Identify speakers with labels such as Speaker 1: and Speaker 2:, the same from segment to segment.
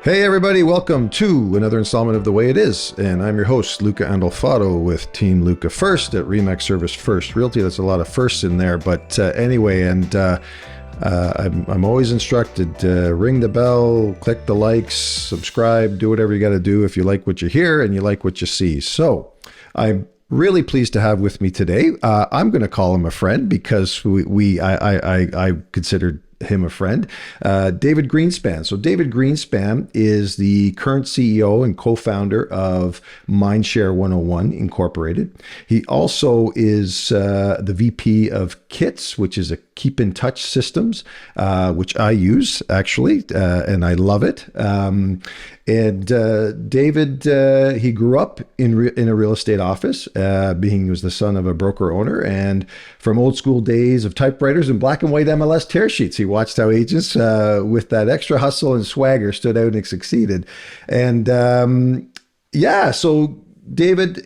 Speaker 1: Hey everybody, welcome to another installment of The Way It Is, and I'm your host, Luca Andolfato with Team Luca First at Remax Service First Realty. That's a lot of firsts in there, but anyway, I'm always instructed to ring the bell, click the likes, subscribe, do whatever you got to do if you like what you hear and you like what you see. So I'm really pleased to have with me today. I'm going to call him a friend because I considered him a friend, David Greenspan. So David Greenspan is the current CEO and co-founder of Mindshare 101 Incorporated. He also is the VP of KITS, which is a keep in touch systems, which I use actually, and I love it. David, he grew up in a real estate office, being he was the son of a broker owner, and from old school days of typewriters and black and white MLS tear sheets, he watched how agents with that extra hustle and swagger stood out and succeeded. And so David,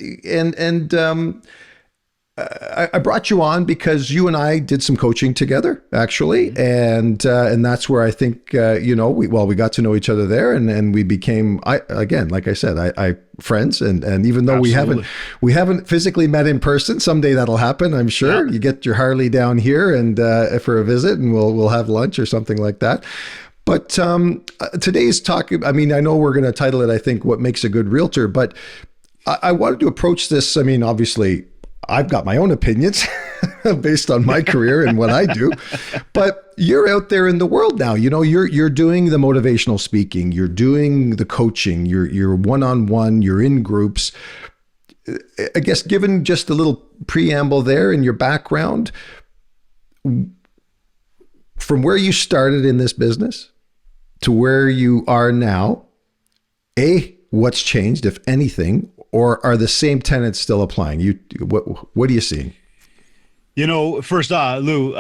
Speaker 1: I brought you on because you and I did some coaching together, actually, and that's where I think we got to know each other there, and we became like I said, friends, and even though
Speaker 2: Absolutely.
Speaker 1: we haven't physically met in person, someday that'll happen, I'm sure.
Speaker 2: Yeah.
Speaker 1: You get your Harley down here and for a visit, and we'll have lunch or something like that. But today's talk, I mean, I know we're going to title it, I think, What Makes a Good Realtor, but I wanted to approach this. I mean, obviously, I've got my own opinions based on my career and what I do, but you're out there in the world now. You know, you're doing the motivational speaking, you're doing the coaching, you're one-on-one, you're in groups. I guess given just a little preamble there in your background, from where you started in this business to where you are now, what's changed, if anything? Or are the same tenets still applying? What are you seeing?
Speaker 2: You know, first, Lou,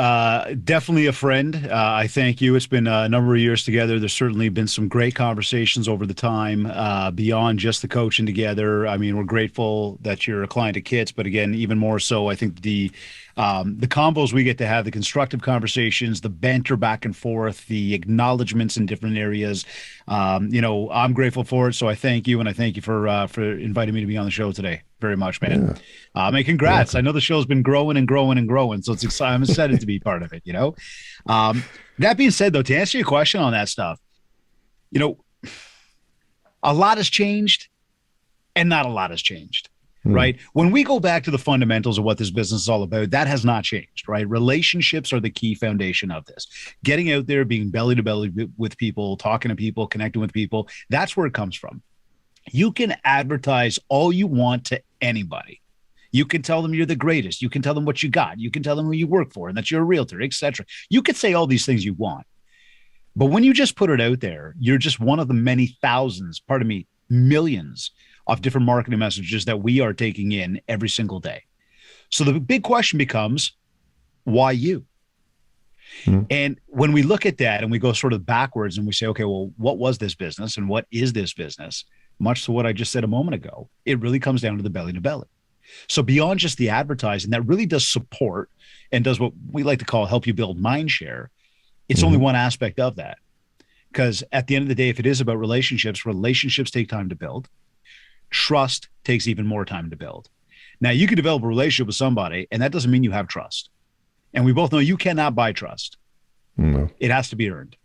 Speaker 2: definitely a friend. I thank you. It's been a number of years together. There's certainly been some great conversations over the time beyond just the coaching together. I mean, we're grateful that you're a client of KITS, but again, even more so, I think the combos we get to have, the constructive conversations, the banter back and forth, the acknowledgments in different areas. I'm grateful for it. So I thank you, and I thank you for inviting me to be on the show today. Very much, man. And congrats. I know the show's been growing and growing and growing, so I'm excited to be part of it. That being said, though, to answer your question on that stuff, a lot has changed, and not a lot has changed. Right. When we go back to the fundamentals of what this business is all about, that has not changed. Right. Relationships are the key foundation of this. Getting out there, being belly to belly with people, talking to people, connecting with people. That's where it comes from. You can advertise all you want to anybody. You can tell them you're the greatest. You can tell them what you got. You can tell them who you work for and that you're a realtor, etc. You could say all these things you want. But when you just put it out there, you're just one of the many thousands, millions of different marketing messages that we are taking in every single day. So the big question becomes, why you? And when we look at that and we go sort of backwards and we say, okay, well, what was this business and what is this business? Much to what I just said a moment ago, it really comes down to the belly to belly. So beyond just the advertising, that really does support and does what we like to call help you build mind share. It's only one aspect of that. Because at the end of the day, if it is about relationships take time to build. Trust takes even more time to build. Now, you can develop a relationship with somebody, and that doesn't mean you have trust. And we both know you cannot buy trust.
Speaker 1: No.
Speaker 2: It has to be earned.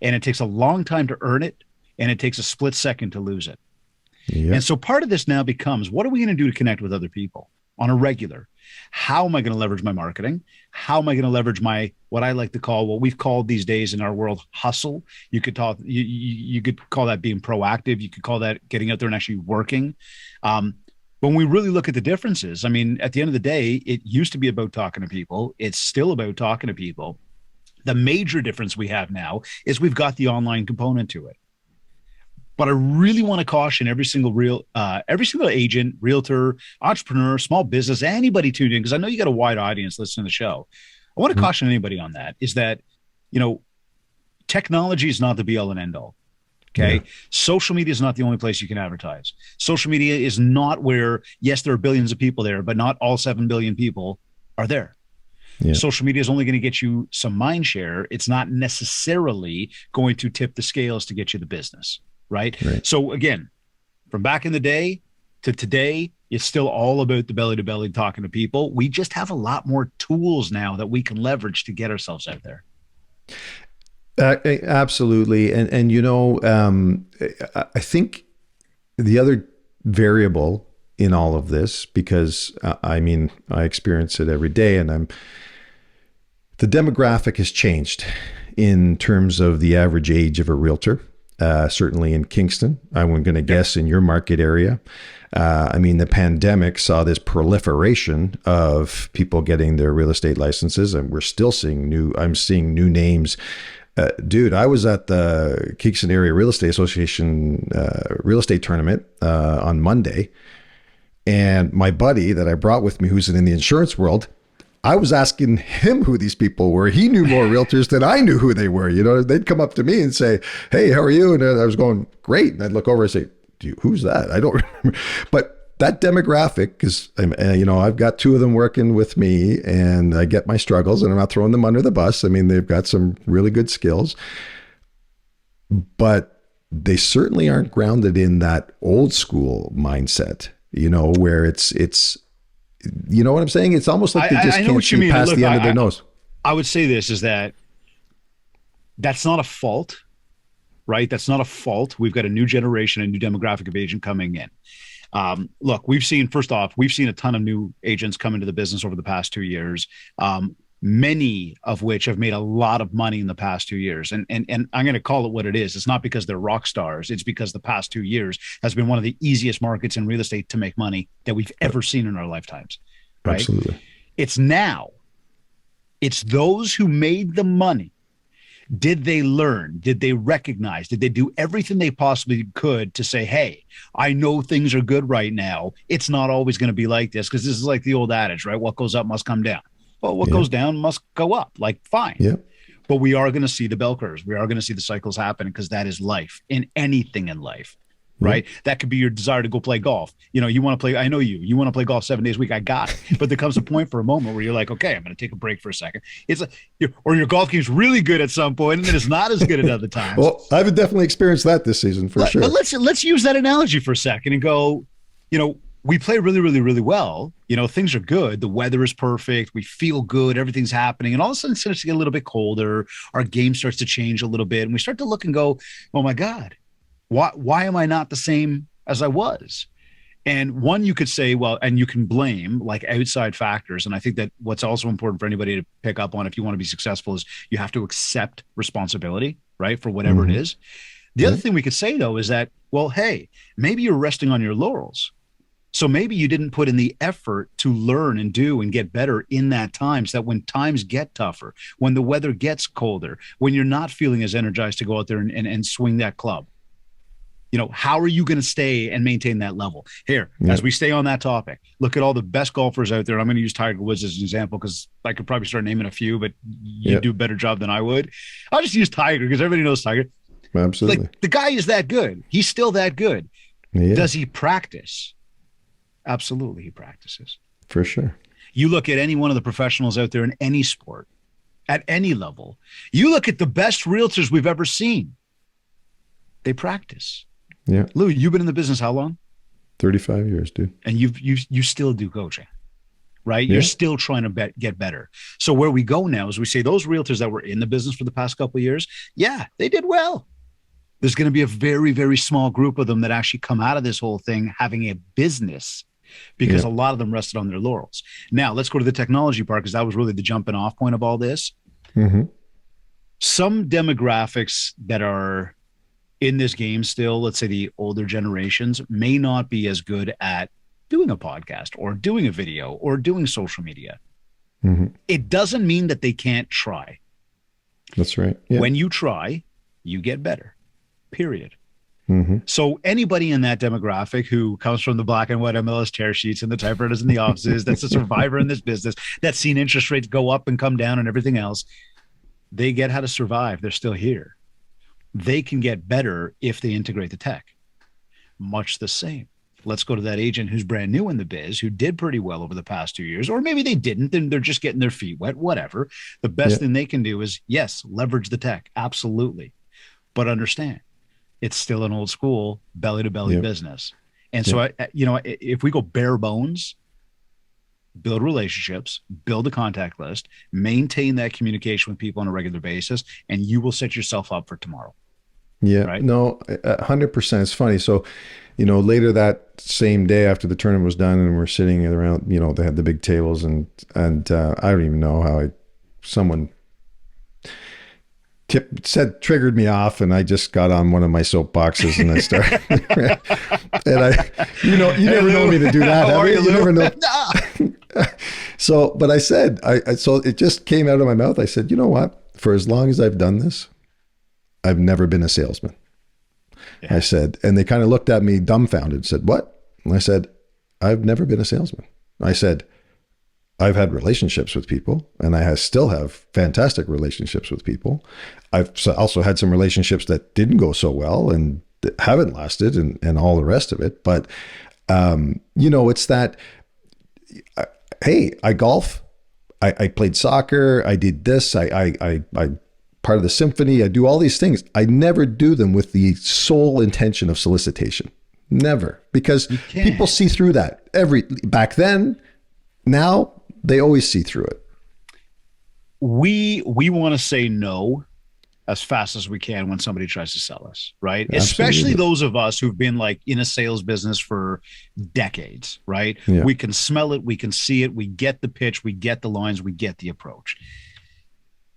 Speaker 2: And it takes a long time to earn it, and it takes a split second to lose it.
Speaker 1: Yep.
Speaker 2: And so part of this now becomes, what are we going to do to connect with other people on a regular? How am I going to leverage my marketing? How am I going to leverage my, what I like to call, what we've called these days in our world, hustle? You could talk, you could call that being proactive. You could call that getting out there and actually working. When we really look at the differences, I mean, at the end of the day, it used to be about talking to people. It's still about talking to people. The major difference we have now is we've got the online component to it. But I really want to caution every single agent, realtor, entrepreneur, small business, anybody tuned in, because I know you got a wide audience listening to the show. I want to caution anybody on that is that, technology is not the be all and end all. Okay. Yeah. Social media is not the only place you can advertise. Social media is not where, yes, there are billions of people there, but not all 7 billion people are there. Yeah. Social media is only going to get you some mind share. It's not necessarily going to tip the scales to get you the business. right?
Speaker 1: Right.
Speaker 2: So again, from back in the day to today, it's still all about the belly to belly talking to people. We just have a lot more tools now that we can leverage to get ourselves out there.
Speaker 1: Absolutely. And I think the other variable in all of this, because I mean, I experience it every day, and the demographic has changed in terms of the average age of a realtor. Certainly in Kingston, I'm going to guess in your market area. I mean, the pandemic saw this proliferation of people getting their real estate licenses, and we're still seeing I'm seeing new names. Dude, I was at the Kingston Area Real Estate Association real estate tournament on Monday, and my buddy that I brought with me, who's in the insurance world, I was asking him who these people were. He knew more realtors than I knew who they were. You know, they'd come up to me and say, "Hey, how are you?" And I was going, "Great." And I'd look over and say, "Who's that?" I don't remember. But that demographic, because I've got two of them working with me, and I get my struggles, and I'm not throwing them under the bus. I mean, they've got some really good skills, but they certainly aren't grounded in that old school mindset. Where it's you know what I'm saying? It's almost like they just can't see past the end of their nose.
Speaker 2: I would say this is that's not a fault, right? That's not a fault. We've got a new generation, a new demographic of agent coming in. Look, we've seen a ton of new agents come into the business over the past 2 years, many of which have made a lot of money in the past 2 years. And I'm going to call it what it is. It's not because they're rock stars. It's because the past 2 years has been one of the easiest markets in real estate to make money that we've ever seen in our lifetimes. Right?
Speaker 1: Absolutely.
Speaker 2: It's those who made the money. Did they learn? Did they recognize? Did they do everything they possibly could to say, hey, I know things are good right now. It's not always going to be like this, because this is like the old adage, right? What goes up must come down. Well, what goes down must go up. Like, fine. Yeah. But we are going to see the bell curves. We are going to see the cycles happen, because that is life in anything in life. Right. That could be your desire to go play golf. You want to play. I know you want to play golf 7 days a week. I got it. But there comes a point for a moment where you're like, okay, I'm going to take a break for a second. Or your golf game's really good at some point, and then it's not as good at other times.
Speaker 1: Well, I've definitely experienced that this season for sure.
Speaker 2: But let's use that analogy for a second and go, we play really, really, really well. Things are good. The weather is perfect. We feel good. Everything's happening. And all of a sudden it starts to get a little bit colder. Our game starts to change a little bit. And we start to look and go, oh my God, why am I not the same as I was? And one, you could say, well, and you can blame like outside factors. And I think that what's also important for anybody to pick up on if you want to be successful is you have to accept responsibility, right? For whatever it is. The other thing we could say though is that, well, hey, maybe you're resting on your laurels. So maybe you didn't put in the effort to learn and do and get better in that time, so that when times get tougher, when the weather gets colder, when you're not feeling as energized to go out there and swing that club, how are you going to stay and maintain that level? Here, as we stay on that topic, look at all the best golfers out there. I'm going to use Tiger Woods as an example, because I could probably start naming a few, but you do a better job than I would. I'll just use Tiger because everybody knows Tiger.
Speaker 1: Absolutely.
Speaker 2: Like, the guy is that good. He's still that good. Yeah. Does he practice? Absolutely, he practices.
Speaker 1: For sure.
Speaker 2: You look at any one of the professionals out there in any sport, at any level. You look at the best realtors we've ever seen. They practice.
Speaker 1: Yeah.
Speaker 2: Lou, you've been in the business how long?
Speaker 1: 35 years, dude.
Speaker 2: And you still do coaching, right? Yeah. You're still trying to get better. So where we go now is we say those realtors that were in the business for the past couple of years, yeah, they did well. There's going to be a very, very small group of them that actually come out of this whole thing having a business, because a lot of them rested on their laurels. Now let's go to the technology part, because that was really the jumping off point of all this. Some demographics that are in this game still, let's say the older generations, may not be as good at doing a podcast or doing a video or doing social media. It doesn't mean that they can't try.
Speaker 1: That's right. Yeah.
Speaker 2: When you try, you get better, period. So anybody in that demographic who comes from the black and white MLS tear sheets and the typewriters in the offices, that's a survivor in this business, that's seen interest rates go up and come down and everything else, they get how to survive. They're still here. They can get better if they integrate the tech. Much the same. Let's go to that agent who's brand new in the biz, who did pretty well over the past 2 years, or maybe they didn't, and they're just getting their feet wet, whatever. The best thing they can do is, yes, leverage the tech. Absolutely. But understand, it's still an old school belly to belly
Speaker 1: Yep.
Speaker 2: business. And so,
Speaker 1: Yep.
Speaker 2: if we go bare bones, build relationships, build a contact list, maintain that communication with people on a regular basis, and you will set yourself up for tomorrow.
Speaker 1: Yeah,
Speaker 2: Right.
Speaker 1: no, 100%. It's funny. So, later that same day after the tournament was done, and we're sitting around, they had the big tables, and I don't even know how someone triggered me off, and I just got on one of my soapboxes and I started, and you never know me to do that.
Speaker 2: How are you,
Speaker 1: You never know.
Speaker 2: Lou?
Speaker 1: So, but I said, so it just came out of my mouth. I said, you know what? For as long as I've done this, I've never been a salesman.
Speaker 2: Yeah.
Speaker 1: I said, and they kind of looked at me dumbfounded and said, what? And I said, I've never been a salesman. I said, I've had relationships with people, and I still have fantastic relationships with people. I've also had some relationships that didn't go so well and that haven't lasted, and all the rest of it. But, it's that, hey, I golf. I played soccer. I did this. I part of the symphony. I do all these things. I never do them with the sole intention of solicitation. Never. Because people see through that. Back then, now they always see through it.
Speaker 2: We want to say no as fast as we can when somebody tries to sell us, right?
Speaker 1: Absolutely.
Speaker 2: Especially those of us who've been like in a sales business for decades, right?
Speaker 1: Yeah.
Speaker 2: We can smell it, we can see it, we get the pitch, we get the lines, we get the approach.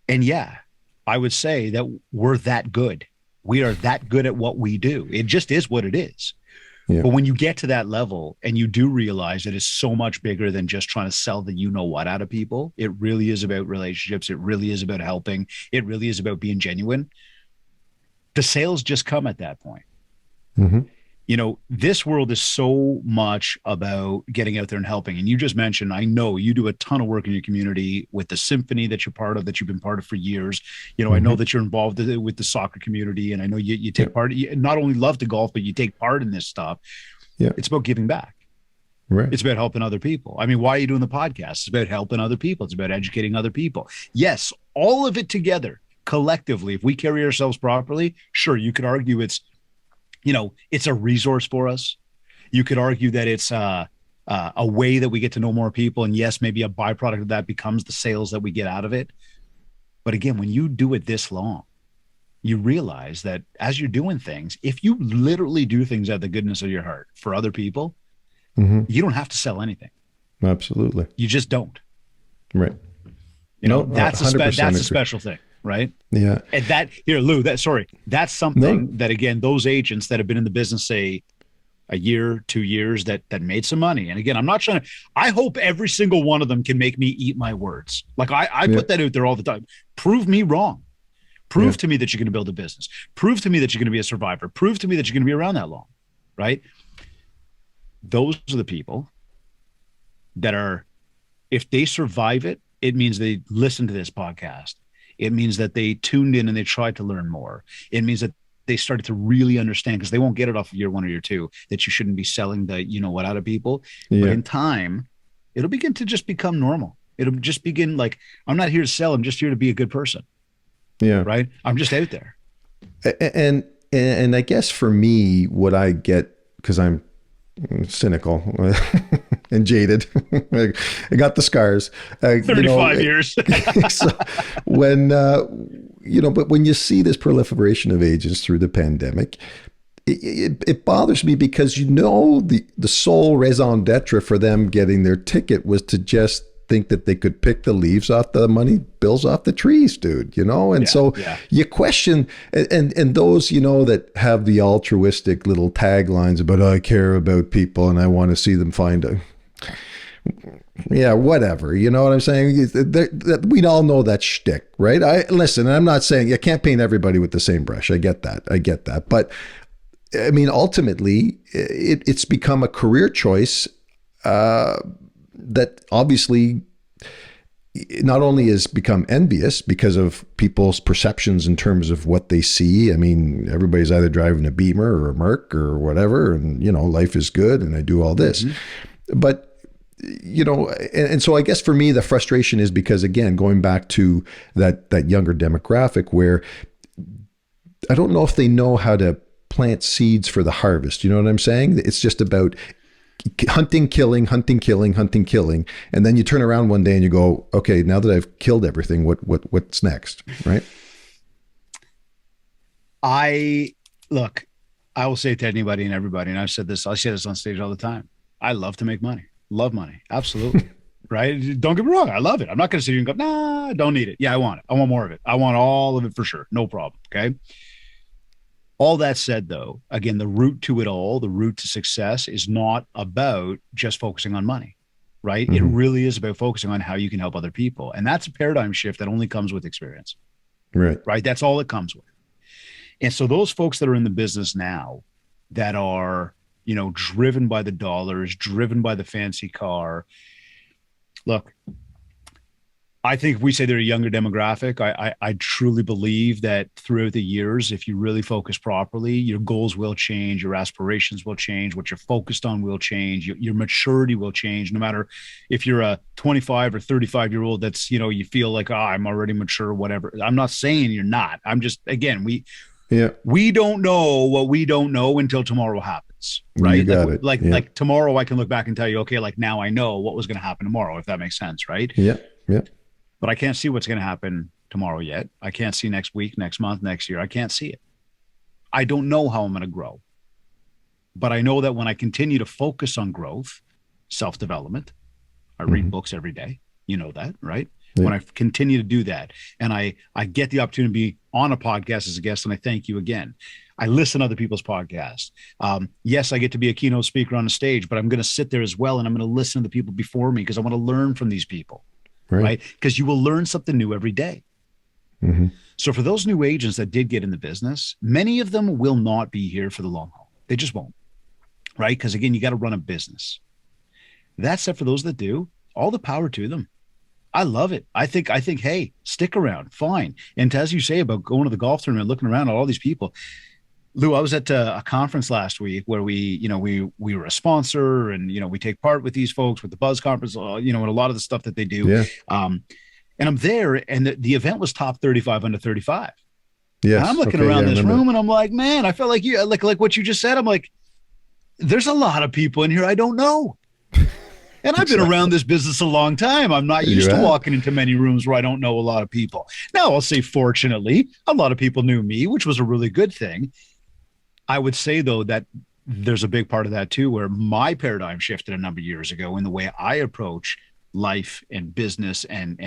Speaker 2: And yeah, I would say that we're that good. We are that good at what we do. It just is what it is.
Speaker 1: Yeah.
Speaker 2: But when you get to that level and you do realize that it's so much bigger than just trying to sell the what out of people, it really is about relationships. It really is about helping. It really is about being genuine. The sales just come at that point.
Speaker 1: Mm-hmm.
Speaker 2: This world is so much about getting out there and helping. And you just mentioned, I know you do a ton of work in your community with the symphony that you're part of, that you've been part of for years.
Speaker 1: Mm-hmm.
Speaker 2: I know that you're involved with the soccer community, and I know you take part. You not only love to golf, but you take part in this stuff.
Speaker 1: Yeah.
Speaker 2: It's about giving back.
Speaker 1: Right.
Speaker 2: It's about helping other people. I mean, why are you doing the podcast? It's about helping other people. It's about educating other people. Yes, all of it together, collectively, if we carry ourselves properly, sure, you could argue it's a resource for us. You could argue that it's a way that we get to know more people. And yes, maybe a byproduct of that becomes the sales that we get out of it. But again, when you do it this long, you realize that as you're doing things, if you literally do things out of the goodness of your heart for other people,
Speaker 1: mm-hmm.
Speaker 2: you don't have to sell anything.
Speaker 1: Absolutely.
Speaker 2: You just don't.
Speaker 1: Right.
Speaker 2: That's a special thing. Right.
Speaker 1: Yeah.
Speaker 2: And that's something that, again, those agents that have been in the business, say a year, 2 years, that made some money. And again, I'm not trying to, I hope every single one of them can make me eat my words. Like I put that out there all the time. Prove me wrong. Prove to me that you're going to build a business. Prove to me that you're going to be a survivor. Prove to me that you're going to be around that long. Right. Those are the people that are, if they survive it, it means they listen to this podcast. It means that they tuned in and they tried to learn more. It means that they started to really understand, because they won't get it off of year 1 or year 2, that you shouldn't be selling the what out of people. Yeah. But in time, it'll begin to just become normal. It'll just begin like, I'm not here to sell. I'm just here to be a good person.
Speaker 1: Yeah.
Speaker 2: Right. I'm just out there.
Speaker 1: And I guess for me, what I get, because I'm cynical and jaded, I got the scars.
Speaker 2: 35 years.
Speaker 1: So when, but when you see this proliferation of agents through the pandemic, it bothers me, because the sole raison d'etre for them getting their ticket was to just think that they could pick the leaves off the money bills off the trees, dude, and you question, and those, that have the altruistic little taglines about, I care about people and I want to see them find whatever, you know what I'm saying? We all know that shtick, right? Listen, I'm not saying you can't paint everybody with the same brush. I get that. But I mean, ultimately it's become a career choice, that obviously not only has become envious because of people's perceptions in terms of what they see. I mean, everybody's either driving a Beamer or a Merc or whatever, and life is good and I do all this. Mm-hmm. But and so I guess for me the frustration is because, again, going back to that younger demographic, where I don't know if they know how to plant seeds for the harvest. You know what I'm saying? It's just about hunting, killing, hunting, killing, hunting, killing. And then you turn around one day and you go, okay, now that I've killed everything, what's next? Right.
Speaker 2: I will say it to anybody and everybody, and I say this on stage all the time. I love to make money. Love money. Absolutely. Right. Don't get me wrong. I love it. I'm not going to sit here and go, nah, I don't need it. Yeah, I want it. I want more of it. I want all of it for sure. No problem. Okay. All that said, though, again, the route to it all, the route to success is not about just focusing on money, right? It really is about focusing on how you can help other people. And that's a paradigm shift that only comes with experience. Right. That's all it comes with. And so those folks that are in the business now that are, driven by the dollars, driven by the fancy car, look, I think if we say they're a younger demographic, I truly believe that throughout the years, if you really focus properly, your goals will change, your aspirations will change, what you're focused on will change, your maturity will change. No matter if you're a 25 or 35-year-old that's, you feel like, I'm already mature, whatever. I'm not saying you're not. I'm just, again, we don't know what we don't know until tomorrow happens, right? Like tomorrow I can look back and tell you, okay, like now I know what was going to happen tomorrow, if that makes sense, right?
Speaker 1: Yeah.
Speaker 2: But I can't see what's going to happen tomorrow yet. I can't see next week, next month, next year. I can't see it. I don't know how I'm going to grow. But I know that when I continue to focus on growth, self-development, I read books every day. You know that, right? Yeah. When I continue to do that and I get the opportunity to be on a podcast as a guest, and I thank you again. I listen to other people's podcasts. Yes, I get to be a keynote speaker on a stage, but I'm going to sit there as well. And I'm going to listen to the people before me because I want to learn from these people. Right? Because you will learn something new every day. So for those new agents that did get in the business, many of them will not be here for the long haul. They just won't. Right? Because again, you got to run a business. That said, for those that do, all the power to them. I love it. I think, hey, stick around. Fine. And as you say about going to the golf tournament, looking around at all these people, Lou, I was at a conference last week where we were a sponsor and, we take part with these folks with the Buzz conference, and a lot of the stuff that they do. Yeah. And I'm there and the event was top 35 under 35. Yes. And I'm looking around this room and I'm like, man, I felt like you, like what you just said. I'm like, there's a lot of people in here I don't know. And I've been around this business a long time. I'm not used to walking into many rooms where I don't know a lot of people. Now, I'll say, fortunately, a lot of people knew me, which was a really good thing. I would say, though, that there's a big part of that, too, where my paradigm shifted a number of years ago in the way I approach life and business and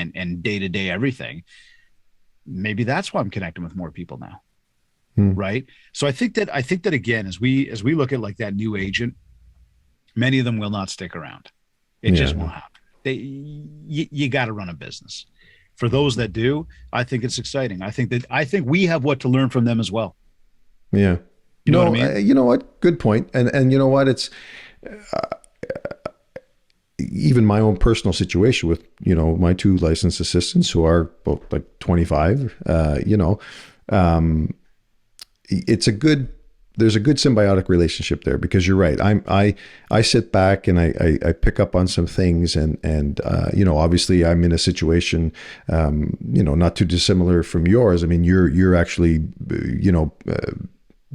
Speaker 2: day-to-day everything. Maybe that's why I'm connecting with more people now. Right. So I think that again, as we look at like that new agent, many of them will not stick around. It just won't happen. You got to run a business. For those that do, I think it's exciting. I think we have what to learn from them as well.
Speaker 1: Yeah. You know what I mean? You know what? Good point. And you know what? It's even my own personal situation with, my two licensed assistants who are both like 25, there's a good symbiotic relationship there because you're right. I sit back and I pick up on some things and obviously I'm in a situation, not too dissimilar from yours. I mean, you're actually,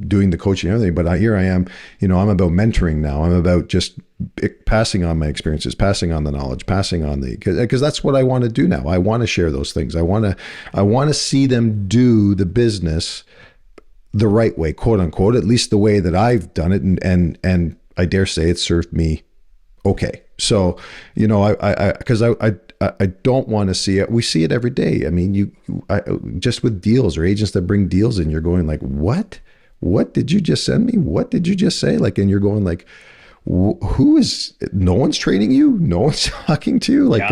Speaker 1: doing the coaching and everything, but here I am, I'm about mentoring now. I'm about just passing on my experiences, passing on the knowledge, passing on because that's what I want to do now. I want to share those things. I want to see them do the business the right way, quote unquote, at least the way that I've done it. And I dare say it served me okay. So, because I don't want to see it. We see it every day. I mean, just with deals or agents that bring deals in, you're going like, what did you just send me? What did you just say? Like, and you're going like, no one's training you. No one's talking to you. Like,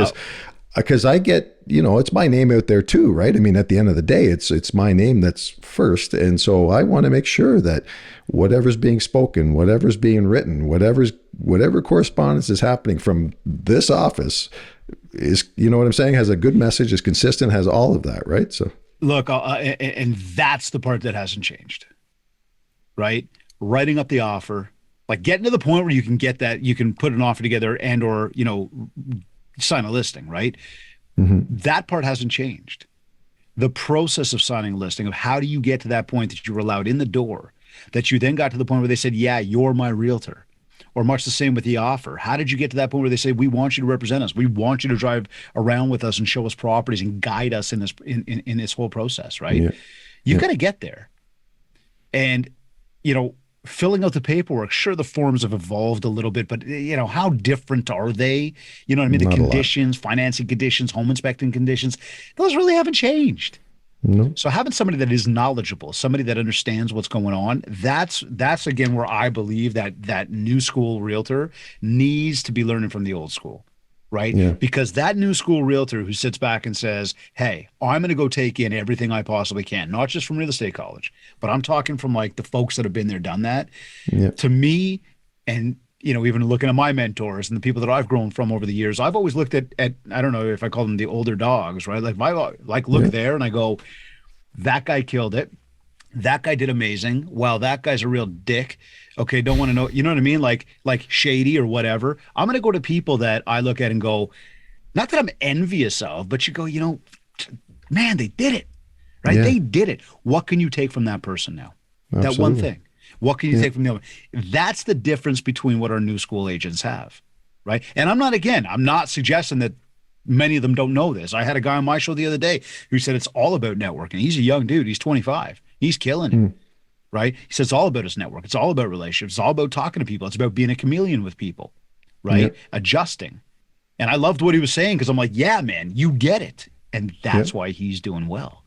Speaker 1: because I get, it's my name out there too, right? I mean, at the end of the day, it's my name that's first. And so I want to make sure that whatever's being spoken, whatever's being written, whatever correspondence is happening from this office is, you know what I'm saying, has a good message, is consistent, has all of that, right? So
Speaker 2: look, and that's the part that hasn't changed, right? Writing up the offer, like getting to the point where you can get that, you can put an offer together and, or, sign a listing, right? That part hasn't changed. The process of signing a listing, of how do you get to that point that you were allowed in the door, that you then got to the point where they said, yeah, you're my realtor? Or much the same with the offer. How did you get to that point where they say, we want you to represent us. We want you to drive around with us and show us properties and guide us in this whole process, right?
Speaker 1: Yeah.
Speaker 2: You've
Speaker 1: Yeah.
Speaker 2: got to get there. And, filling out the paperwork, sure, the forms have evolved a little bit, but how different are they? You know what I mean? The
Speaker 1: Not a lot.
Speaker 2: conditions, financing conditions, home inspecting conditions, those really haven't changed.
Speaker 1: No.
Speaker 2: So having somebody that is knowledgeable, somebody that understands what's going on, that's again where I believe that new school realtor needs to be learning from the old school, right?
Speaker 1: Yeah.
Speaker 2: Because that new school realtor who sits back and says, hey, I'm going to go take in everything I possibly can, not just from real estate college, but I'm talking from like the folks that have been there, done that.
Speaker 1: Yeah.
Speaker 2: To me, and even looking at my mentors and the people that I've grown from over the years, I've always looked at I don't know if I call them the older dogs, right? Like if I look there and I go, that guy killed it. That guy did amazing. Wow, that guy's a real dick. Okay, don't want to know. You know what I mean? Like shady or whatever. I'm going to go to people that I look at and go, not that I'm envious of, but you go, man, they did it, right?
Speaker 1: Yeah.
Speaker 2: They did it. What can you take from that person now?
Speaker 1: Absolutely.
Speaker 2: That one thing. What can you take from the other? That's the difference between what our new school agents have, right? And I'm not suggesting that many of them don't know this. I had a guy on my show the other day who said it's all about networking. He's a young dude. He's 25. He's killing it, right? He says it's all about his network. It's all about relationships. It's all about talking to people. It's about being a chameleon with people, right?
Speaker 1: Yep.
Speaker 2: Adjusting. And I loved what he was saying because I'm like, yeah, man, you get it. And that's why he's doing well.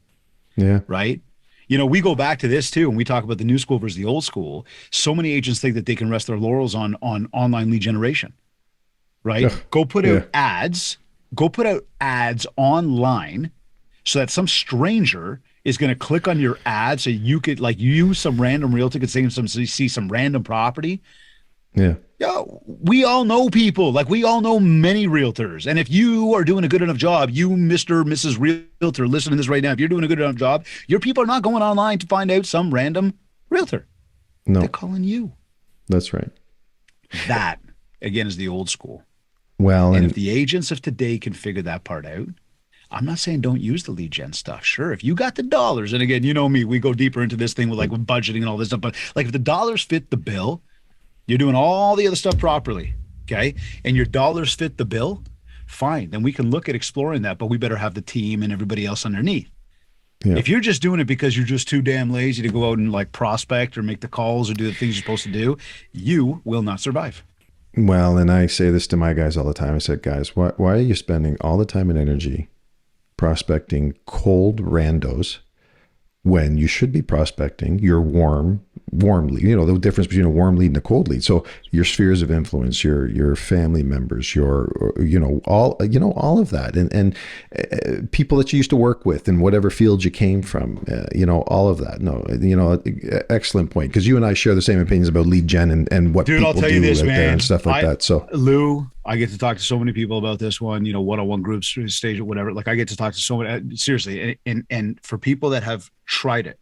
Speaker 1: Yeah.
Speaker 2: Right? We go back to this too, and we talk about the new school versus the old school. So many agents think that they can rest their laurels on online lead generation, right?
Speaker 1: Ugh.
Speaker 2: Go put out ads online so that some stranger is going to click on your ad so you could some random realtor could see some random property.
Speaker 1: Yeah.
Speaker 2: We all know people. Like we all know many realtors. And if you are doing a good enough job, you Mr. or Mrs. Realtor listening to this right now, if you're doing a good enough job, your people are not going online to find out some random realtor.
Speaker 1: No.
Speaker 2: They're calling you.
Speaker 1: That's right.
Speaker 2: That, again, is the old school.
Speaker 1: Well,
Speaker 2: And if the agents of today can figure that part out, I'm not saying don't use the lead gen stuff. Sure, if you got the dollars, and again, you know me, we go deeper into this thing with with budgeting and all this stuff, but like if the dollars fit the bill, you're doing all the other stuff properly, okay? And your dollars fit the bill, fine. Then we can look at exploring that, but we better have the team and everybody else underneath.
Speaker 1: Yeah.
Speaker 2: If you're just doing it because you're just too damn lazy to go out and prospect or make the calls or do the things you're supposed to do, you will not survive.
Speaker 1: Well, and I say this to my guys all the time. I said, guys, why are you spending all the time and energy prospecting cold randos when you should be prospecting your warm lead? The difference between a warm lead and a cold lead. So your spheres of influence, your family members, all of that, and people that you used to work with in whatever field you came from, all of that. No, excellent point, because you and I share the same opinions about lead gen and what
Speaker 2: Dude,
Speaker 1: people
Speaker 2: I'll tell
Speaker 1: do
Speaker 2: you this,
Speaker 1: out
Speaker 2: man.
Speaker 1: there and stuff like that. So
Speaker 2: Lou, I get to talk to so many people about this one, one-on-one groups, stage or whatever. Like I get to talk to so many, seriously, and for people that have tried it.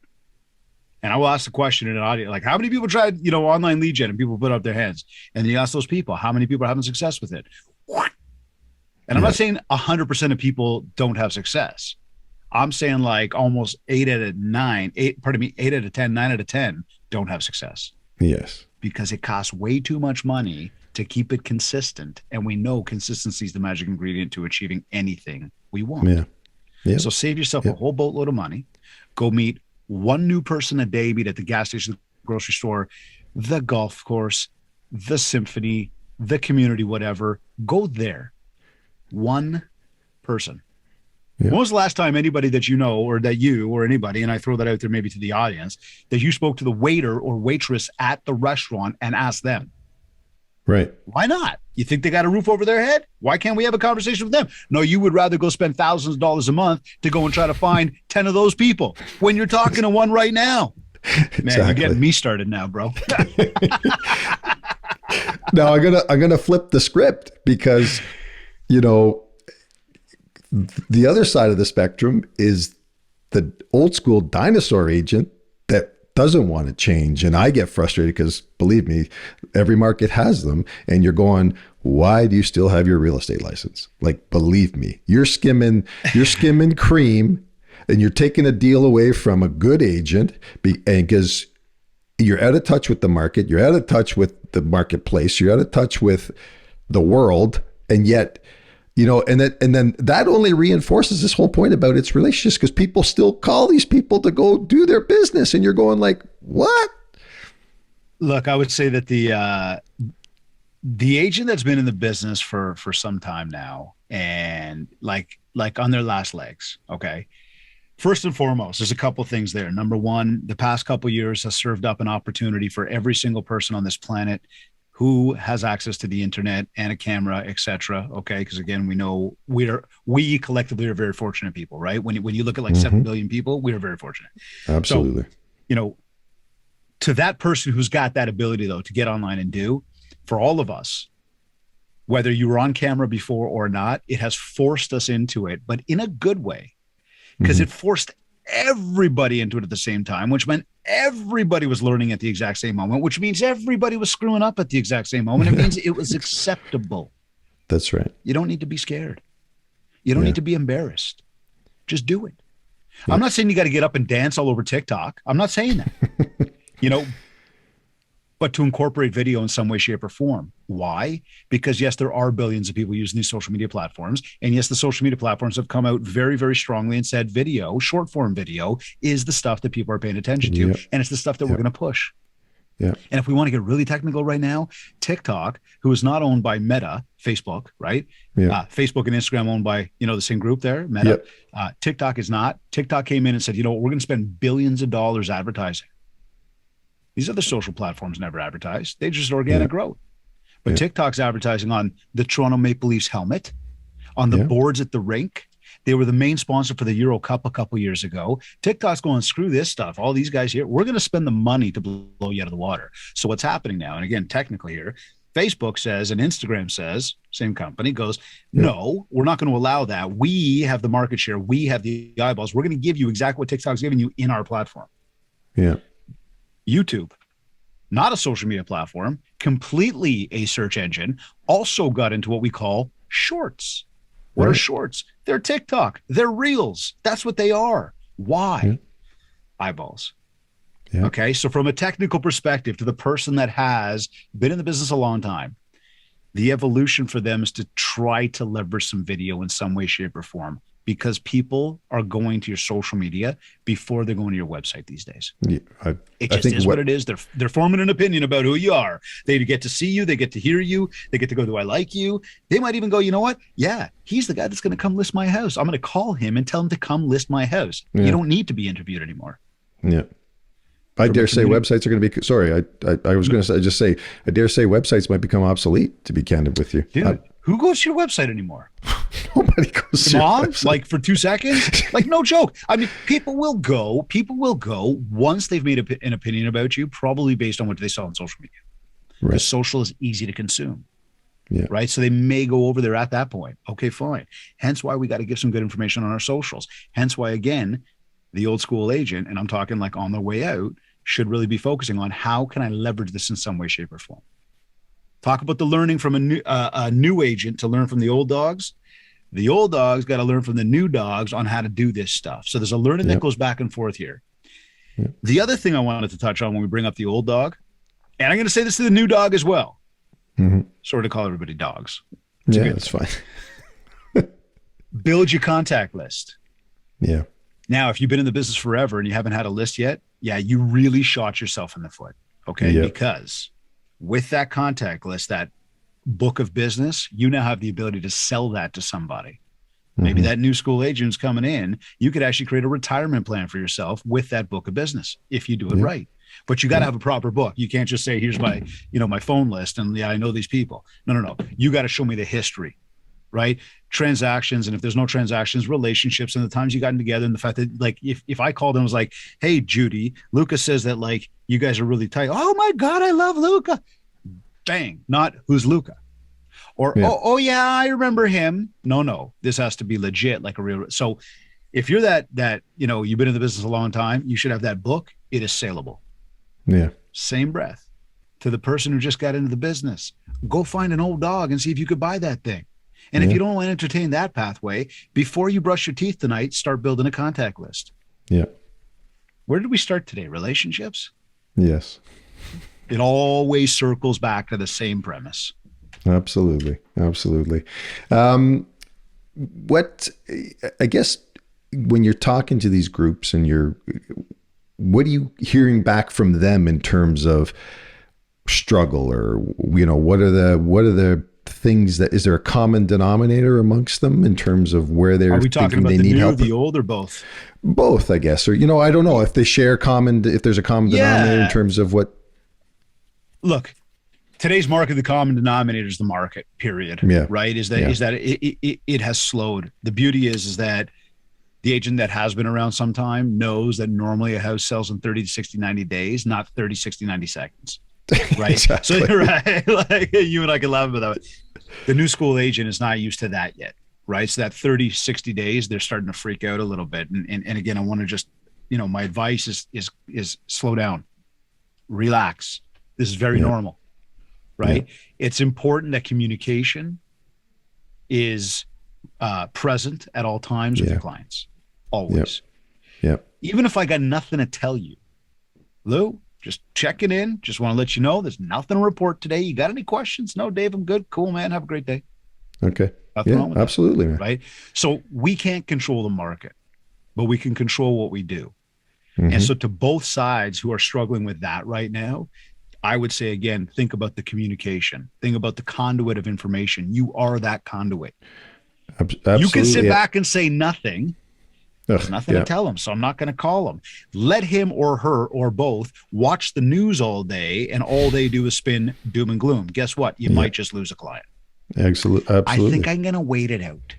Speaker 2: And I will ask the question in an audience, like, how many people tried, online lead gen? And people put up their hands. And then you ask those people, how many people are having success with it? And I'm not saying 100% of people don't have success. I'm saying like almost 8 out of 10, 9 out of 10 don't have success.
Speaker 1: yes.
Speaker 2: Because it costs way too much money to keep it consistent. And we know consistency is the magic ingredient to achieving anything we want.
Speaker 1: Yeah. Yeah.
Speaker 2: So save yourself a whole boatload of money. Go meet one new person a day, be it at the gas station, the grocery store, the golf course, the symphony, the community, whatever. Go there. One person.
Speaker 1: Yeah.
Speaker 2: When was the last time anybody that you know, or that you or anybody, and I throw that out there maybe to the audience, that you spoke to the waiter or waitress at the restaurant and asked them?
Speaker 1: Right.
Speaker 2: Why not? You think they got a roof over their head? Why can't we have a conversation with them? No, you would rather go spend thousands of dollars a month to go and try to find 10 of those people when you're talking to one right now.
Speaker 1: Exactly.
Speaker 2: Man, you're getting me started now, bro.
Speaker 1: Now I'm gonna flip the script, because the other side of the spectrum is the old school dinosaur agent that doesn't want to change. And I get frustrated because, believe me, every market has them. And you're going, why do you still have your real estate license? Like, believe me, you're skimming cream, and you're taking a deal away from a good agent because you're out of touch with the market. You're out of touch with the marketplace. You're out of touch with the world. And yet, and then that only reinforces this whole point about its relationships, because people still call these people to go do their business. And you're going like, what?
Speaker 2: Look, I would say that the agent that's been in the business for some time now, and like on their last legs, okay. First and foremost, there's a couple things there. Number one, the past couple of years has served up an opportunity for every single person on this planet who has access to the internet and a camera, et cetera. Okay. Because again, we know we collectively are very fortunate people, right? When you look at like 7 billion people, we are very fortunate.
Speaker 1: Absolutely.
Speaker 2: So, to that person who's got that ability though, to get online and do, for all of us, whether you were on camera before or not, it has forced us into it, but in a good way. Because it forced everybody into it at the same time, which meant everybody was learning at the exact same moment, which means everybody was screwing up at the exact same moment. It means it was acceptable.
Speaker 1: That's right.
Speaker 2: You don't need to be scared. You don't need to be embarrassed. Just do it. I'm not saying you got to get up and dance all over TikTok. I'm not saying that, but to incorporate video in some way, shape, or form. Why? Because yes, there are billions of people using these social media platforms. And yes, the social media platforms have come out very, very strongly and said video, short form video, is the stuff that people are paying attention to. And it's the stuff that we're going to push. And if we want to get really technical right now, TikTok, who is not owned by Meta, Facebook, right? Facebook and Instagram owned by, the same group there, Meta. TikTok is not. TikTok came in and said, we're going to spend billions of dollars advertising. These other social platforms never advertise. They just organic growth. But TikTok's advertising on the Toronto Maple Leafs helmet, on the boards at the rink. They were the main sponsor for the Euro Cup a couple years ago. TikTok's going, screw this stuff. All these guys here, we're going to spend the money to blow you out of the water. So what's happening now, and again, technically here, Facebook says and Instagram says, same company, goes, no, we're not going to allow that. We have the market share. We have the eyeballs. We're going to give you exactly what TikTok's giving you in our platform. YouTube, not a social media platform, completely a search engine, also got into what we call shorts. What are shorts? They're TikTok. They're reels. That's what they are. Why? Eyeballs. Okay. So from a technical perspective, to the person that has been in the business a long time, the evolution for them is to try to leverage some video in some way, shape, or form, because people are going to your social media before they're going to your website these days. It just is what it is. They're forming an opinion about who you are. They get to see you. They get to hear you. They get to go, do I like you? They might even go, you know what? Yeah, he's the guy that's going to come list my house. I'm going to call him and tell him to come list my house. You don't need to be interviewed anymore.
Speaker 1: I dare say websites are going to be, sorry, I was going to just say, I dare say websites might become obsolete, to be candid with you.
Speaker 2: Dude, who goes to your website anymore?
Speaker 1: Nobody goes to your website.
Speaker 2: Like for 2 seconds? Like, no joke. I mean, people will go once they've made an opinion about you, probably based on what they saw on social media. Because social is easy to consume. Right. So they may go over there at that point. Okay, fine. Hence why we got to give some good information on our socials. Hence why, again, the old school agent, and I'm talking like on their way out, should really be focusing on how can I leverage this in some way, shape, or form. Talk about the learning from a new agent to learn from the old dogs. The old dogs got to learn from the new dogs on how to do this stuff. So there's a learning that goes back and forth here. The other thing I wanted to touch on when we bring up the old dog, and I'm going to say this to the new dog as well, sort of call everybody dogs.
Speaker 1: That's fine.
Speaker 2: Build your contact list.
Speaker 1: Now,
Speaker 2: if you've been in the business forever and you haven't had a list yet, you really shot yourself in the foot. Okay. Because with that contact list, that book of business, you now have the ability to sell that to somebody. Maybe that new school agent's coming in, you could actually create a retirement plan for yourself with that book of business if you do it right. But you got to have a proper book. You can't just say, here's my, my phone list and I know these people. No. You got to show me the history, right? Transactions. And if there's no transactions, relationships and the times you gotten together and the fact that like, if I called and was like, hey, Judy, Luca says that like, you guys are really tight. Oh my God, I love Luca. Bang. Not who's Luca. Or, oh yeah, I remember him. No, this has to be legit, like a real. So if you're that, you've been in the business a long time, you should have that book. It is saleable. Same breath to the person who just got into the business. Go find an old dog and see if you could buy that thing. And if you don't want to entertain that pathway, before you brush your teeth tonight, start building a contact list. Where did we start today? Relationships?
Speaker 1: Yes.
Speaker 2: It always circles back to the same premise.
Speaker 1: Absolutely. Absolutely. What, I guess, when you're talking to these groups and what are you hearing back from them in terms of struggle, or, what are the things is there a common denominator amongst them in terms of where they're
Speaker 2: Are we talking
Speaker 1: thinking
Speaker 2: about
Speaker 1: they
Speaker 2: the
Speaker 1: need
Speaker 2: new,
Speaker 1: help?
Speaker 2: the old, or both?
Speaker 1: Both, I guess, or, I don't know if they share if there's a common denominator in terms of what.
Speaker 2: Look, today's market, the common denominator is the market, period.
Speaker 1: Yeah.
Speaker 2: Right. Is that it has slowed. The beauty is that the agent that has been around some time knows that normally a house sells in 30 to 60, 90 days, not 30, 60, 90 seconds. Right.
Speaker 1: Exactly.
Speaker 2: So, right. Like, you and I can laugh about that. The new school agent is not used to that yet. Right. So that 30, 60 days, they're starting to freak out a little bit. And again, I want to just, my advice is slow down, relax. This is very normal. Right. Yeah. It's important that communication is present at all times with your clients. Always.
Speaker 1: Yep.
Speaker 2: Even if I got nothing to tell you, Lou, just checking in. Just want to let you know there's nothing to report today. You got any questions? No, Dave, I'm good. Cool, man. Have a great day.
Speaker 1: Okay.
Speaker 2: Nothing wrong with
Speaker 1: absolutely,
Speaker 2: that,
Speaker 1: man.
Speaker 2: right? So we can't control the market, but we can control what we do. Mm-hmm. And so to both sides who are struggling with that right now, I would say, again, think about the communication. Think about the conduit of information. You are that conduit.
Speaker 1: Absolutely.
Speaker 2: You can sit back and say nothing. There's nothing to tell him, so I'm not going to call him. Let him or her or both watch the news all day, and all they do is spin doom and gloom. Guess what? You might just lose a client.
Speaker 1: Absolutely.
Speaker 2: I think I'm going to wait it out.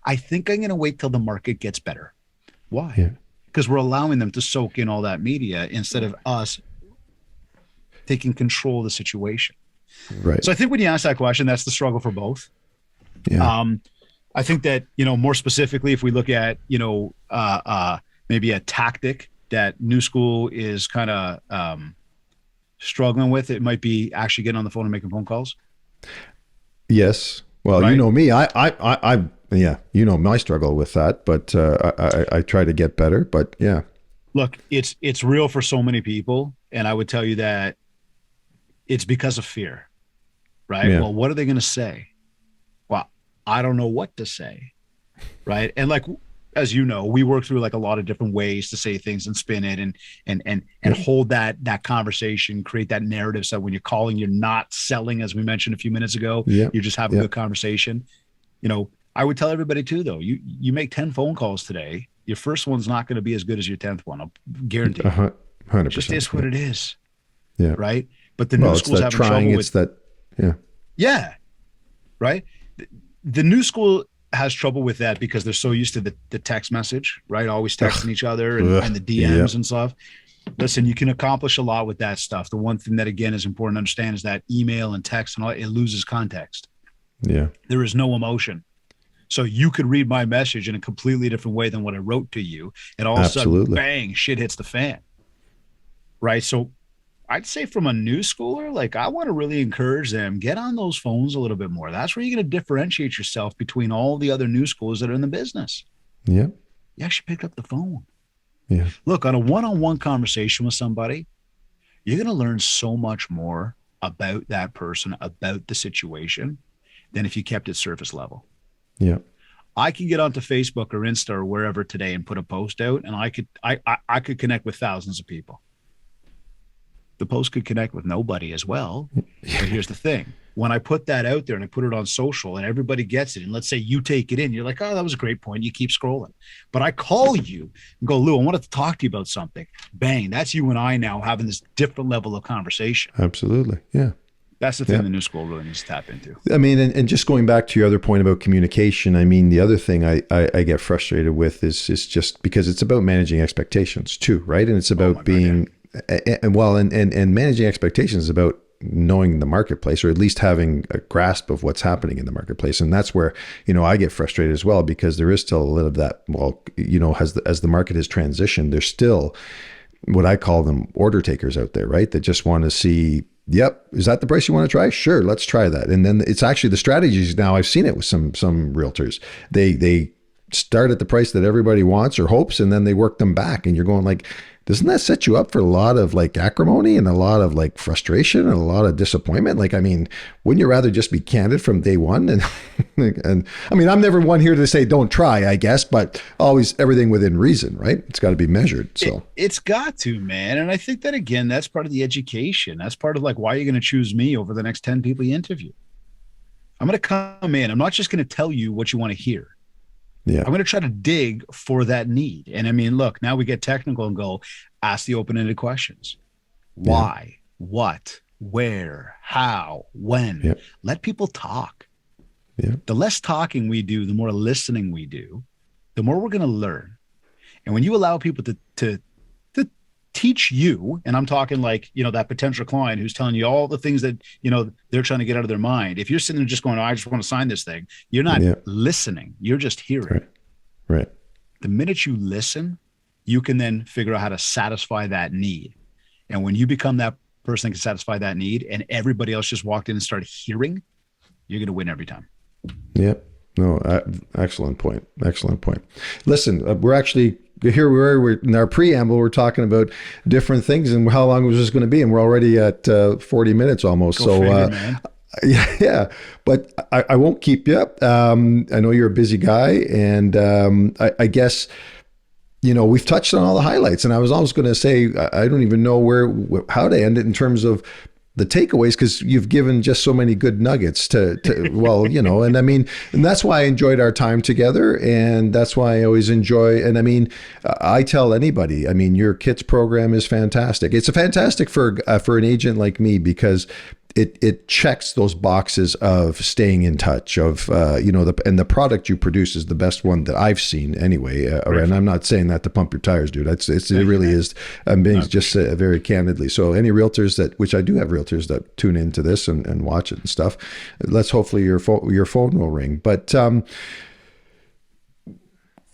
Speaker 2: I think I'm going to wait till the market gets better. Why? Because we're allowing them to soak in all that media instead of us taking control of the situation.
Speaker 1: Right.
Speaker 2: So I think when you ask that question, that's the struggle for both.
Speaker 1: Yeah.
Speaker 2: I think that, more specifically, if we look at, maybe a tactic that new school is kind of struggling with, it might be actually getting on the phone and making phone calls.
Speaker 1: Yes. Well,
Speaker 2: right?
Speaker 1: You know me, my struggle with that, but I try to get better, but yeah.
Speaker 2: Look, it's real for so many people. And I would tell you that it's because of fear, right? Yeah. Well, what are they going to say? Well, I don't know what to say. Right. And like, as you know, we work through like a lot of different ways to say things and spin it and hold that conversation, create that narrative. So when you're calling, you're not selling, as we mentioned a few minutes ago, you're just having a good conversation. I would tell everybody too, though, you make 10 phone calls today. Your first one's not going to be as good as your 10th one. I'll guarantee you.
Speaker 1: 100%.
Speaker 2: It just is what it is.
Speaker 1: Yeah.
Speaker 2: Right. But the new school's having trouble with
Speaker 1: that. Yeah.
Speaker 2: Yeah. Right. The new school has trouble with that because they're so used to the text message, right? Always texting each other and the DMs and stuff. Listen, you can accomplish a lot with that stuff. The one thing that, again, is important to understand is that email and text and all, it loses context.
Speaker 1: Yeah.
Speaker 2: There is no emotion. So you could read my message in a completely different way than what I wrote to you. And all of a sudden, bang, shit hits the fan. Right. So I'd say from a new schooler, like I want to really encourage them, get on those phones a little bit more. That's where you're going to differentiate yourself between all the other new schools that are in the business.
Speaker 1: Yeah.
Speaker 2: You actually pick up the phone.
Speaker 1: Yeah.
Speaker 2: Look, on a one-on-one conversation with somebody, you're going to learn so much more about that person, about the situation, than if you kept it surface level.
Speaker 1: Yeah.
Speaker 2: I can get onto Facebook or Insta or wherever today and put a post out, and I could connect with thousands of people. The post could connect with nobody as well. But here's the thing. When I put that out there and I put it on social and everybody gets it, and let's say you take it in, you're like, oh, that was a great point. You keep scrolling. But I call you and go, Lou, I wanted to talk to you about something. Bang. That's you and I now having this different level of conversation.
Speaker 1: Absolutely. Yeah.
Speaker 2: That's the thing the new school really needs to tap into.
Speaker 1: I mean, and just going back to your other point about communication, I mean, the other thing I get frustrated with is just because it's about managing expectations too, right? And it's about being... And managing expectations is about knowing the marketplace, or at least having a grasp of what's happening in the marketplace. And that's where, I get frustrated as well, because there is still a little of that, as the market has transitioned, there's still what I call them order takers out there, right? That just want to see, yep, is that the price you want to try? Sure, let's try that. And then it's actually the strategies now, I've seen it with some realtors. They start at the price that everybody wants or hopes, and then they work them back. And you're going like, doesn't that set you up for a lot of like acrimony and a lot of like frustration and a lot of disappointment? Like, I mean, wouldn't you rather just be candid from day one? And and I mean, I'm never one here to say don't try, I guess, but always everything within reason, right? It's got to be measured. So
Speaker 2: it's got to, man. And I think that, again, that's part of the education. That's part of like, why are you going to choose me over the next 10 people you interview? I'm going to come in. I'm not just going to tell you what you want to hear. Yeah. I'm going to try to dig for that need. And I mean, look, now we get technical and go ask the open-ended questions. Why, what, where, how, when. Yeah. Let people talk. Yeah. The less talking we do, the more listening we do, the more we're going to learn. And when you allow people to teach you, and I'm talking like, you know, that potential client who's telling you all the things that, you know, they're trying to get out of their mind. If you're sitting there just going, oh, I just want to sign this thing, you're not listening. You're just hearing.
Speaker 1: Right.
Speaker 2: The minute you listen, you can then figure out how to satisfy that need. And when you become that person that can satisfy that need and everybody else just walked in and started hearing, you're going to win every time.
Speaker 1: Yep. No, excellent point. Excellent point. Listen, we're actually here. We're in our preamble. We're talking about different things and how long was this going to be, and we're already at 40 minutes almost.
Speaker 2: Go figure, man.
Speaker 1: Yeah. But I won't keep you up. I know you're a busy guy, and I guess, you know, we've touched on all the highlights, and I was always going to say I don't even know how to end it in terms of the takeaways, because you've given just so many good nuggets to well, you know, and I mean, and that's why I enjoyed our time together. And that's why I always enjoy. And I mean, I tell anybody, I mean, your KITS program is fantastic. It's fantastic for an agent like me, because it checks those boxes of staying in touch, of you know, and the product you produce is the best one that I've seen anyway. And I'm not saying that to pump your tires, dude. It really is. I'm being just very candidly. So any realtors which I do have realtors that tune into this and watch it and stuff, let's hopefully your phone will ring. But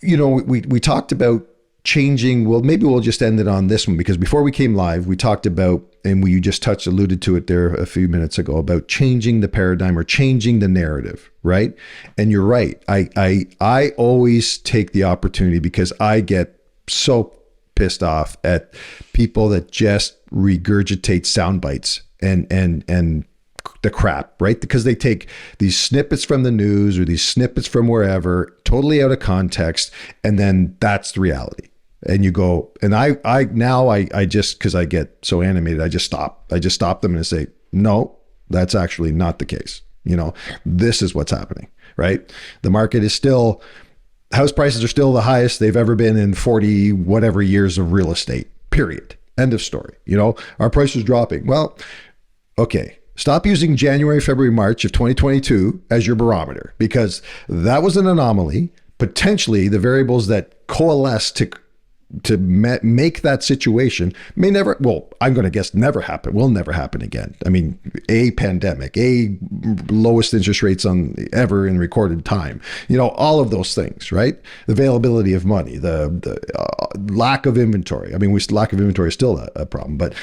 Speaker 1: you know, we talked about changing. Well, maybe we'll just end it on this one, because before we came live, we talked about, and you just alluded to it there a few minutes ago, about changing the paradigm or changing the narrative, right? And you're right. I always take the opportunity, because I get so pissed off at people that just regurgitate sound bites and the crap, right? Because they take these snippets from the news or these snippets from wherever, totally out of context, and then that's the reality. And you go, and I just, because I get so animated, I just stop them and say, no, that's actually not the case. You know, this is what's happening, right? The market is still, house prices are still the highest they've ever been in 40 whatever years of real estate, period. End of story. You know, our price is dropping. Well, okay. Stop using January, February, March of 2022 as your barometer, because that was an anomaly. Potentially the variables that coalesce to make that situation may never, well, I'm going to guess never happen, will never happen again. I mean, a pandemic, a lowest interest rates ever in recorded time, you know, all of those things, right? The availability of money, the lack of inventory. I mean, lack of inventory is still a problem, but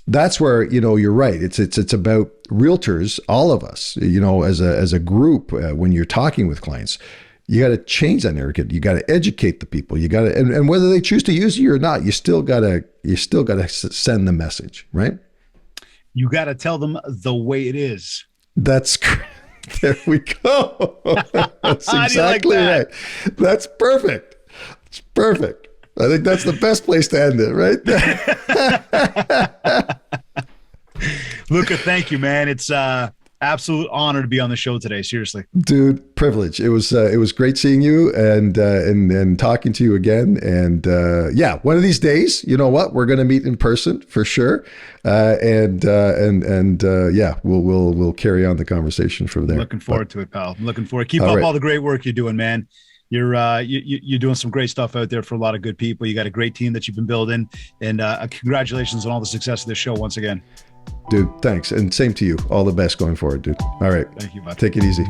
Speaker 1: that's where, you know, you're right. It's about realtors, all of us, you know, as a group, when you're talking with clients, you got to change that narrative. You got to educate the people. You got to, and whether they choose to use you or not, you still got to send the message, right?
Speaker 2: You got to tell them the way it is.
Speaker 1: There we go. That's exactly right. That's perfect. It's perfect. I think that's the best place to end it, right?
Speaker 2: Luca, thank you, man. It's absolute honor to be on the show today. Seriously,
Speaker 1: dude, privilege. It was great seeing you and talking to you again. And yeah, one of these days, you know what, we're going to meet in person for sure. Yeah, we'll carry on the conversation from there.
Speaker 2: Looking forward to it, pal. I'm looking forward. Keep up all the great work you're doing, man. You're doing some great stuff out there for a lot of good people. You got a great team that you've been building, and congratulations on all the success of this show once again.
Speaker 1: Dude, thanks. And same to you. All the best going forward, dude. All right.
Speaker 2: Thank you, bud.
Speaker 1: Take it easy.